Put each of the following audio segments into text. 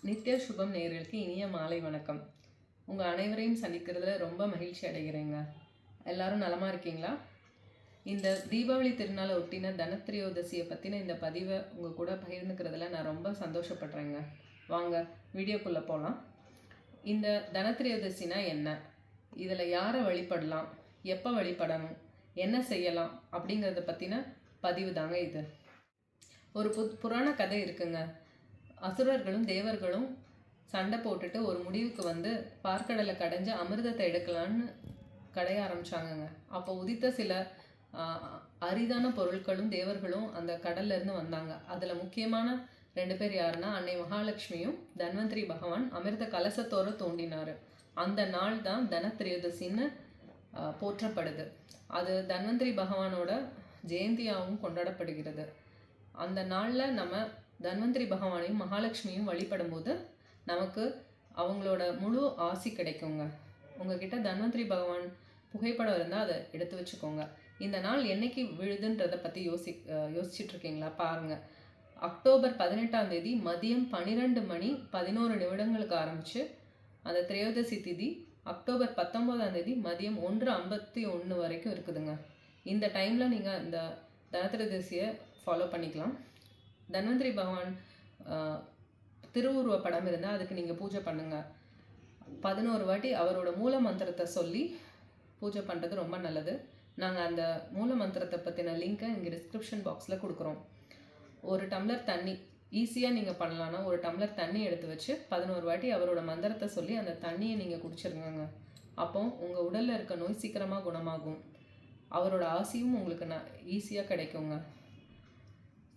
நித்ய சுபம் நேயர்களுக்கு இனிய மாலை வணக்கம். உங்கள் அனைவரையும் சந்திக்கிறதுல ரொம்ப மகிழ்ச்சி அடைகிறேங்க. எல்லாரும் நலமாக இருக்கீங்களா? இந்த தீபாவளி திருநாளை ஒட்டின தனத்ரயோதசியை பற்றின இந்த பதிவை உங்கள் கூட பகிர்ந்துக்கிறதுல நான் ரொம்ப சந்தோஷப்படுறேங்க. வாங்க வீடியோக்குள்ளே போகலாம். இந்த தனத்ரயோதசினா என்ன, இதில் யாரை வழிபடலாம், எப்போ வழிபடணும், என்ன செய்யலாம் அப்படிங்கிறத பற்றின பதிவு தாங்க இது. ஒரு புராண கதை இருக்குங்க. அசுரர்களும் தேவர்களும் சண்டை போட்டுட்டு ஒரு முடிவுக்கு வந்து பார்க்கடலை கடைஞ்சு அமிர்தத்தை எடுக்கலான்னு கடைய ஆரம்பிச்சாங்கங்க. அப்போ உதித்த சில அரிதான பொருட்களும் தேவர்களும் அந்த கடல்லேருந்து வந்தாங்க. அதில் முக்கியமான 2 பேர் யாருன்னா, அன்னை மகாலட்சுமியும் தன்வந்திரி பகவான் அமிர்த கலசத்தோடு தோண்டினார். அந்த நாள் தான் தனத்ரயோதசின்னு போற்றப்படுது. அது தன்வந்திரி பகவானோட ஜெயந்தியாகவும் கொண்டாடப்படுகிறது. அந்த நாளில் நம்ம தன்வந்திரி பகவானையும் மகாலட்சுமியும் வழிபடும் போது நமக்கு அவங்களோட முழு ஆசி கிடைக்குங்க. உங்ககிட்ட தன்வந்திரி பகவான் புகைப்படம் இருந்தால் அதை எடுத்து வச்சுக்கோங்க. இந்த நாள் என்னைக்கு விழுதுன்றதை பற்றி யோசிச்சுட்டு இருக்கீங்களா? பாருங்கள். அக்டோபர் 18ஆம் தேதி மதியம் 12 மணி 11 நிமிடங்களுக்கு ஆரம்பித்து அந்த திரையோதசி திதி அக்டோபர் 19ஆம் தேதி மதியம் 1:51 வரைக்கும் இருக்குதுங்க. இந்த டைமில் நீங்கள் இந்த தனத்ரயோதசியை ஃபாலோ பண்ணிக்கலாம். தன்வந்திரி பகவான் திருவுருவ படம் இருந்தால் அதுக்கு நீங்கள் பூஜை பண்ணுங்கள். 11 வாட்டி அவரோட மூல மந்திரத்தை சொல்லி பூஜை பண்ணுறது ரொம்ப நல்லது. நாங்கள் அந்த மூல மந்திரத்தை பற்றின லிங்க்கை இங்கே டிஸ்கிரிப்ஷன் பாக்ஸில் கொடுக்குறோம். ஒரு டம்ளர் தண்ணி ஈஸியாக நீங்கள் பண்ணலான்னா, ஒரு டம்ளர் தண்ணி எடுத்து வச்சு 11 வாட்டி அவரோட மந்திரத்தை சொல்லி அந்த தண்ணியை நீங்கள் குடிச்சிருங்க. அப்போ உங்கள் உடலில் இருக்க நோய் சீக்கிரமாக குணமாகும். அவரோட ஆசையும் உங்களுக்கு ஈஸியாக கிடைக்குங்க.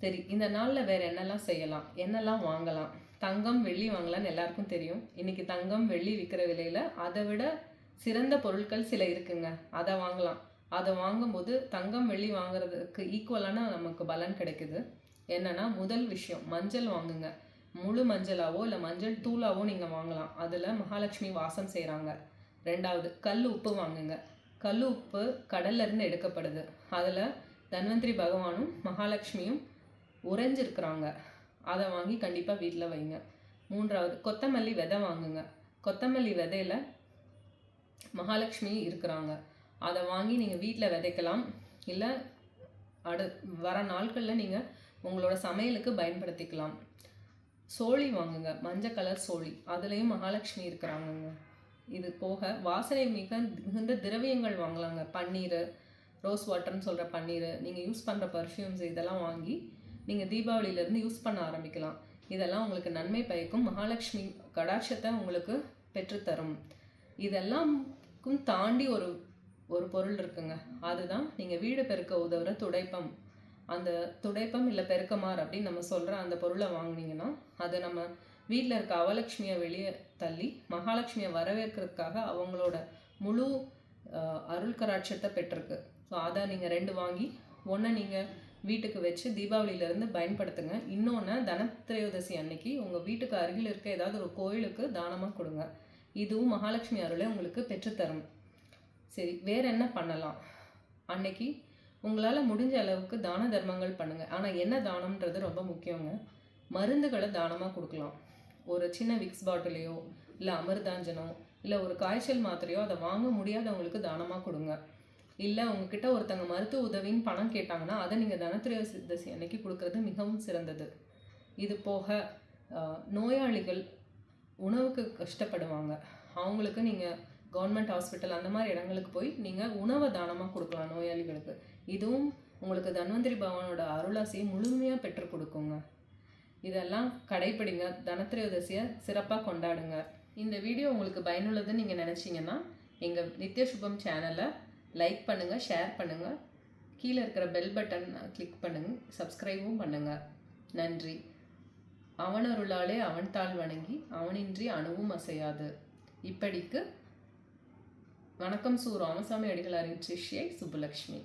சரி, இந்த நாளில் வேறு என்னெல்லாம் செய்யலாம், என்னெல்லாம் வாங்கலாம்? தங்கம் வெள்ளி வாங்கலான்னு எல்லாருக்கும் தெரியும். இன்றைக்கி தங்கம் வெள்ளி விற்கிற விலையில் அதை விட சிறந்த பொருட்கள் சில இருக்குங்க. அதை வாங்கலாம். அதை வாங்கும்போது தங்கம் வெள்ளி வாங்குறதுக்கு ஈக்குவலான நமக்கு பலன் கிடைக்குது. என்னென்னா, முதல் விஷயம் மஞ்சள் வாங்குங்க. முழு மஞ்சளாவோ இல்லை மஞ்சள் தூளாவோ நீங்கள் வாங்கலாம். அதில் மகாலட்சுமி வாசம் செய்கிறாங்க. 2வது, கல் உப்பு வாங்குங்க. கல் உப்பு கடல்லேருந்து எடுக்கப்படுது. அதில் தன்வந்திரி பகவானும் மகாலட்சுமியும் உறைஞ்சிருக்கிறாங்க. அதை வாங்கி கண்டிப்பாக வீட்டில் வைங்க. 3வது, கொத்தமல்லி விதை வாங்குங்க. கொத்தமல்லி விதையில் மகாலட்சுமி இருக்கிறாங்க. அதை வாங்கி நீங்கள் வீட்டில் விதைக்கலாம். இல்லை வர நாட்களில் நீங்கள் உங்களோட சமையலுக்கு பயன்படுத்திக்கலாம். சோழி வாங்குங்க. மஞ்சள் கலர் சோழி, அதுலேயும் மகாலட்சுமி இருக்கிறாங்கங்க. இது போக வாசனை மிகுந்த திரவியங்கள் வாங்கலாங்க. பன்னீர், ரோஸ் வாட்டர்னு சொல்கிற பன்னீர், நீங்கள் யூஸ் பண்ணுற பர்ஃப்யூம்ஸ், இதெல்லாம் வாங்கி நீங்கள் தீபாவளியிலேருந்து யூஸ் பண்ண ஆரம்பிக்கலாம். இதெல்லாம் உங்களுக்கு நன்மை பயக்கும். மகாலட்சுமி கடாட்சத்தை உங்களுக்கு பெற்றுத்தரும். இதெல்லாமுக்கும் தாண்டி ஒரு பொருள் இருக்குங்க. அதுதான் நீங்கள் வீடு பெருக்க உதவுற துடைப்பம். அந்த துடைப்பம் இல்லை பெருக்கமார் அப்படின்னு நம்ம சொல்கிற அந்த பொருளை வாங்கினீங்கன்னா, அதை நம்ம வீட்டில் இருக்க அவலட்சுமியை வெளியே தள்ளி மகாலட்சுமியை வரவேற்கிறதுக்காக அவங்களோட முழு அருள் கடாட்சத்தை பெற்றிருக்கு. ஸோ அதை நீங்கள் 2 வாங்கி, ஒன்று நீங்கள் வீட்டுக்கு வச்சு தீபாவளியிலேருந்து பயன்படுத்துங்க. இன்னொன்று, தனத்ரயோதசி அன்னைக்கு உங்கள் வீட்டுக்கு அருகில் இருக்க ஏதாவது ஒரு கோயிலுக்கு தானமாக கொடுங்க. இதுவும் மகாலட்சுமி அருளை உங்களுக்கு பெற்றுத்தரும். சரி, வேறு என்ன பண்ணலாம்? அன்னைக்கு உங்களால் முடிஞ்ச அளவுக்கு தான தர்மங்கள் பண்ணுங்கள். ஆனால் என்ன தானம்ன்றது ரொம்ப முக்கியங்க. மருந்துகளை தானமாக கொடுக்கலாம். ஒரு சின்ன விக்ஸ் பாட்டிலையோ இல்லை அமிர்தாஞ்சனோ இல்லை ஒரு காய்ச்சல் மாத்திரையோ அதை வாங்க முடியாதவங்களுக்கு தானமாக கொடுங்க. இல்லை உங்ககிட்ட ஒருத்தங்க மருத்துவ உதவின்னு பணம் கேட்டாங்கன்னா அதை நீங்கள் தனத்ரயோதசி அன்னைக்கு கொடுக்கறது மிகவும் சிறந்தது. இது போக நோயாளிகள் உணவுக்கு கஷ்டப்படுவாங்க. அவங்களுக்கு நீங்கள் கவர்மெண்ட் ஹாஸ்பிட்டல் அந்த மாதிரி இடங்களுக்கு போய் நீங்கள் உணவை தானமாக கொடுக்கலாம் நோயாளிகளுக்கு. இதுவும் உங்களுக்கு தன்வந்திரி பகவானோட அருளாசியை முழுமையாக பெற்றுக் கொடுக்குங்க. இதெல்லாம் கடைப்பிடிங்க. தனத்ரயோதசியை சிறப்பாக கொண்டாடுங்க. இந்த வீடியோ உங்களுக்கு பயனுள்ளதுன்னு நீங்கள் நினச்சிங்கன்னா எங்கள் நித்ய சுபம் சேனலை லைக் பண்ணுங்கள், ஷேர் பண்ணுங்கள், கீழே இருக்கிற பெல் பட்டன் கிளிக் பண்ணுங்கள், சப்ஸ்கிரைபும் பண்ணுங்கள். நன்றி. அவனருளாலே அவன் தாள் வணங்கி அவனின்றி அணுவும் அசையாது. இப்படிக்கு வணக்கம் சு ராமசாமி அடிகளாரின் சிஷ்யை சுப்புலக்ஷ்மி.